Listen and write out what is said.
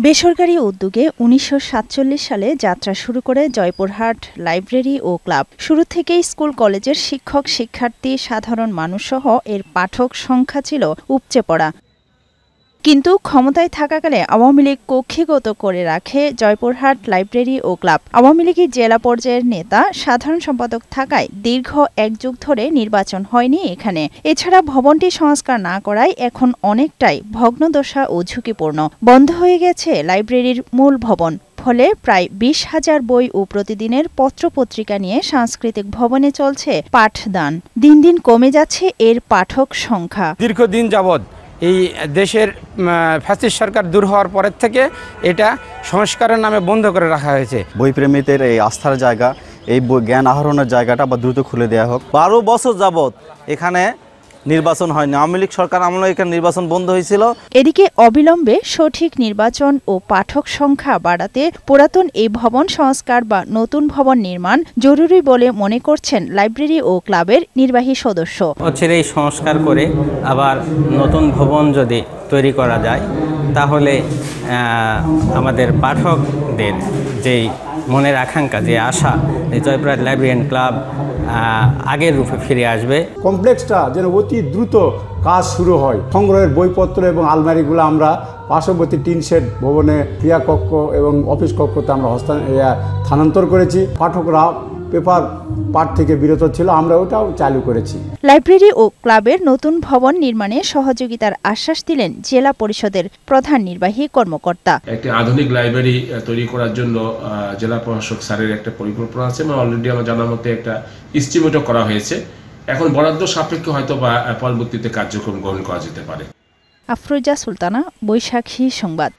বেসরকারি উদ্যোগে ১৯৪৭ সালে যাত্রা শুরু করে জয়পুরহাট লাইব্রেরি ও ক্লাব। শুরু থেকেই স্কুল কলেজের শিক্ষক শিক্ষার্থী সাধারণ মানুষসহ এর পাঠক সংখ্যা ছিল উপচে পড়া। কিন্তু ক্ষমতায় থাকাকালে আওয়ামী লীগ কক্ষিগত করে রাখে জয়পুরহাট লাইব্রেরি ও ক্লাব। আওয়ামী লীগের জেলা পর্যায়ের নেতা সাধারণ সম্পাদক থাকায় দীর্ঘ এক যুগ ধরে নির্বাচন হয়নি এখানে। এছাড়া ভবনটি সংস্কার না করায় এখন অনেকটাই ভগ্নদশা ও ঝুঁকিপূর্ণ। বন্ধ হয়ে গেছে লাইব্রেরির মূল ভবন। ফলে প্রায় ২০,০০০ বই ও প্রতিদিনের পত্রপত্রিকা নিয়ে সাংস্কৃতিক ভবনে চলছে পাঠদান। দিন দিন কমে যাচ্ছে এর পাঠক সংখ্যা। দীর্ঘদিন যাবৎ এই দেশের ফ্যাসিস্ট সরকার দূর হওয়ার পরের থেকে এটা সংস্কারের নামে বন্ধ করে রাখা হয়েছে। বইপ্রেমীদের এই আস্থার জায়গা, এই জ্ঞান আহরণের জায়গাটা বা দ্রুত খুলে দেওয়া হোক। ১২ বছর যাবৎ এখানে নির্বাচন হয়নি। আওয়ামী লীগ সরকার আমলে এখানে নির্বাচন বন্ধ হয়েছিল। এদিকে অবিলম্বে সঠিক নির্বাচন ও পাঠক সংখ্যা বাড়াতে পুরাতন এই ভবন সংস্কার বা নতুন ভবন নির্মাণ জরুরি বলে মনে করছেন লাইব্রেরি ও ক্লাবের নির্বাহী সদস্য। এই সংস্কার করে আবার নতুন ভবন যদি তৈরি করা যায় তাহলে আমাদের পাঠকদের যেই মনের আকাঙ্ক্ষা, যে আশা, এই জয়পুরহাট লাইব্রেরি অ্যান্ড ক্লাব আগের রূপে ফিরে আসবে। কমপ্লেক্সটা যেন অতি দ্রুত কাজ শুরু হয়। সংগ্রহের বইপত্র এবং আলমারিগুলো আমরা পার্শ্ববর্তী টিন শেড ভবনে ক্রিয়াকক্ষ এবং অফিস কক্ষতে আমরা স্থানান্তর করেছি। পাঠকরা পেপার পাঠ থেকে বিরত ছিল, আমরা ওটাও চালু করেছি। লাইব্রেরি ও ক্লাবের নতুন ভবন নির্মাণে সহযোগিতার আশ্বাস দিলেন জেলা পরিষদের প্রধান নির্বাহী কর্মকর্তা। একটি আধুনিক লাইব্রেরি তৈরি করার জন্য জেলা প্রশাসক স্যারের একটা পরিকল্পনা আছে এবং অলরেডি আমার জানার মতে একটা এস্টিমেটও করা হয়েছে। এখন বরাদ্দ সাপেক্ষে হয়তো বা পরবর্তীতে কার্যক্রম গ্রহণ করা যেতে পারে। আফরোজা সুলতানা, বৈশাখী সংবাদ।